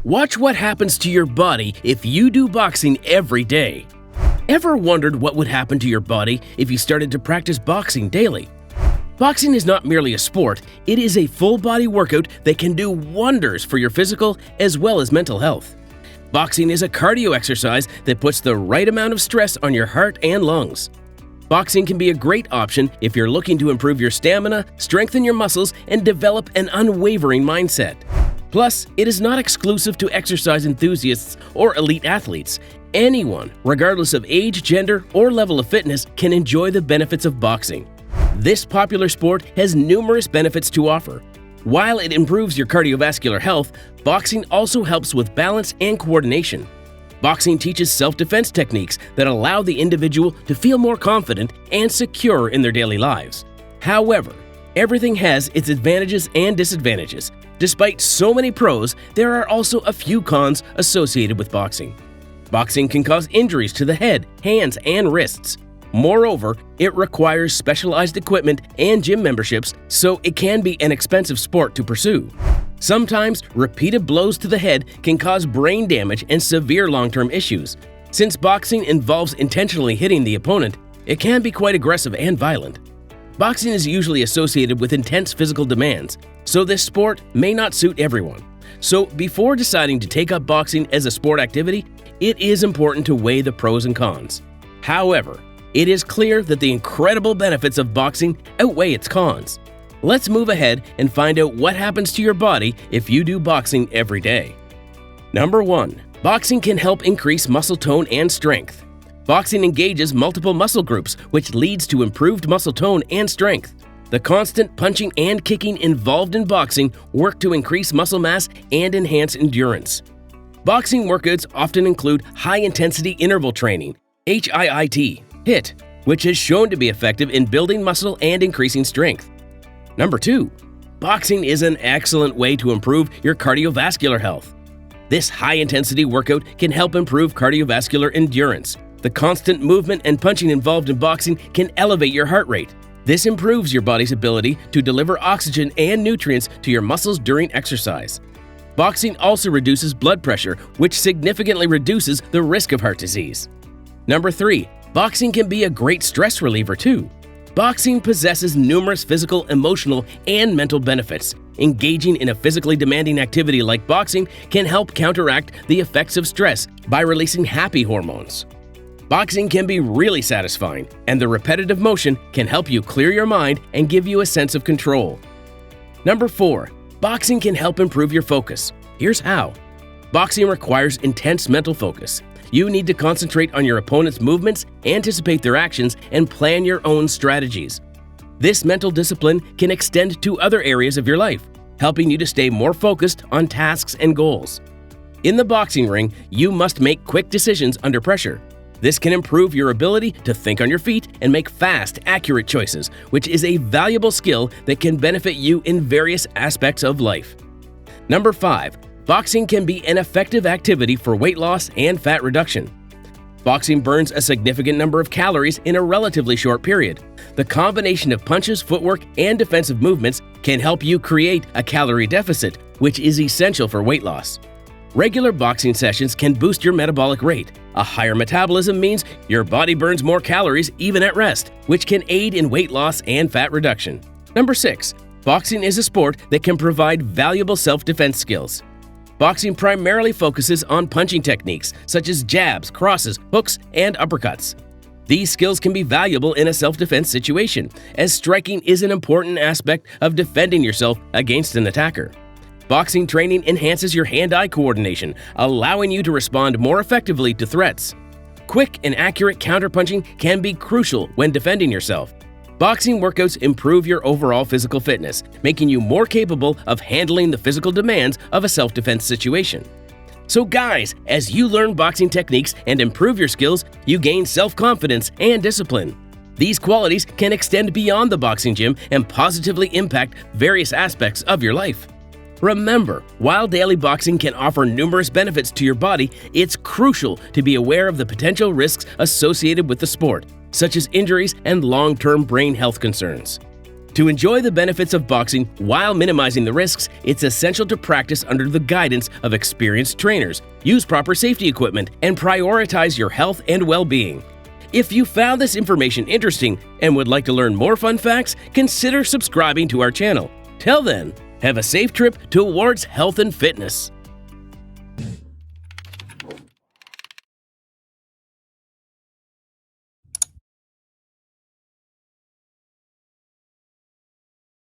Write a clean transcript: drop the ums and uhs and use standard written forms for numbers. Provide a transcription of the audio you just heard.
Watch what happens to your body if you do boxing every day. Ever wondered what would happen to your body if you started to practice boxing daily? Boxing is not merely a sport, it is a full-body workout that can do wonders for your physical as well as mental health. Boxing is a cardio exercise that puts the right amount of stress on your heart and lungs. Boxing can be a great option if you're looking to improve your stamina, strengthen your muscles, and develop an unwavering mindset. Plus, it is not exclusive to exercise enthusiasts or elite athletes. Anyone, regardless of age, gender, or level of fitness, can enjoy the benefits of boxing. This popular sport has numerous benefits to offer. While it improves your cardiovascular health, boxing also helps with balance and coordination. Boxing teaches self-defense techniques that allow the individual to feel more confident and secure in their daily lives. However, everything has its advantages and disadvantages. Despite so many pros, there are also a few cons associated with boxing. Boxing can cause injuries to the head, hands, and wrists. Moreover, it requires specialized equipment and gym memberships, so it can be an expensive sport to pursue. Sometimes, repeated blows to the head can cause brain damage and severe long-term issues. Since boxing involves intentionally hitting the opponent, it can be quite aggressive and violent. Boxing is usually associated with intense physical demands, so this sport may not suit everyone. So before deciding to take up boxing as a sport activity, it is important to weigh the pros and cons. However, it is clear that the incredible benefits of boxing outweigh its cons. Let's move ahead and find out what happens to your body if you do boxing every day. Number 1. Boxing can help increase muscle tone and strength. Boxing engages multiple muscle groups, which leads to improved muscle tone and strength. The constant punching and kicking involved in boxing work to increase muscle mass and enhance endurance. Boxing workouts often include high-intensity interval training, HIIT, which is shown to be effective in building muscle and increasing strength. Number 2. Boxing is an excellent way to improve your cardiovascular health. This high-intensity workout can help improve cardiovascular endurance. The constant movement and punching involved in boxing can elevate your heart rate. This improves your body's ability to deliver oxygen and nutrients to your muscles during exercise. Boxing also reduces blood pressure, which significantly reduces the risk of heart disease. Number 3. Boxing can be a great stress reliever too. Boxing possesses numerous physical, emotional, and mental benefits. Engaging in a physically demanding activity like boxing can help counteract the effects of stress by releasing happy hormones. Boxing can be really satisfying, and the repetitive motion can help you clear your mind and give you a sense of control. Number 4. Boxing can help improve your focus. Here's how. Boxing requires intense mental focus. You need to concentrate on your opponent's movements, anticipate their actions, and plan your own strategies. This mental discipline can extend to other areas of your life, helping you to stay more focused on tasks and goals. In the boxing ring, you must make quick decisions under pressure. This can improve your ability to think on your feet and make fast, accurate choices, which is a valuable skill that can benefit you in various aspects of life. Number 5. Boxing can be an effective activity for weight loss and fat reduction. Boxing burns a significant number of calories in a relatively short period. The combination of punches, footwork, and defensive movements can help you create a calorie deficit, which is essential for weight loss. Regular boxing sessions can boost your metabolic rate. A higher metabolism means your body burns more calories even at rest, which can aid in weight loss and fat reduction. Number 6. Boxing is a sport that can provide valuable self-defense skills. Boxing primarily focuses on punching techniques such as jabs, crosses, hooks, and uppercuts. These skills can be valuable in a self-defense situation, as striking is an important aspect of defending yourself against an attacker. Boxing training enhances your hand-eye coordination, allowing you to respond more effectively to threats. Quick and accurate counterpunching can be crucial when defending yourself. Boxing workouts improve your overall physical fitness, making you more capable of handling the physical demands of a self-defense situation. So guys, as you learn boxing techniques and improve your skills, you gain self-confidence and discipline. These qualities can extend beyond the boxing gym and positively impact various aspects of your life. Remember, while daily boxing can offer numerous benefits to your body, it's crucial to be aware of the potential risks associated with the sport, such as injuries and long-term brain health concerns. To enjoy the benefits of boxing while minimizing the risks, it's essential to practice under the guidance of experienced trainers, use proper safety equipment, and prioritize your health and well-being. If you found this information interesting and would like to learn more fun facts, consider subscribing to our channel. Till then, have a safe trip towards health and fitness.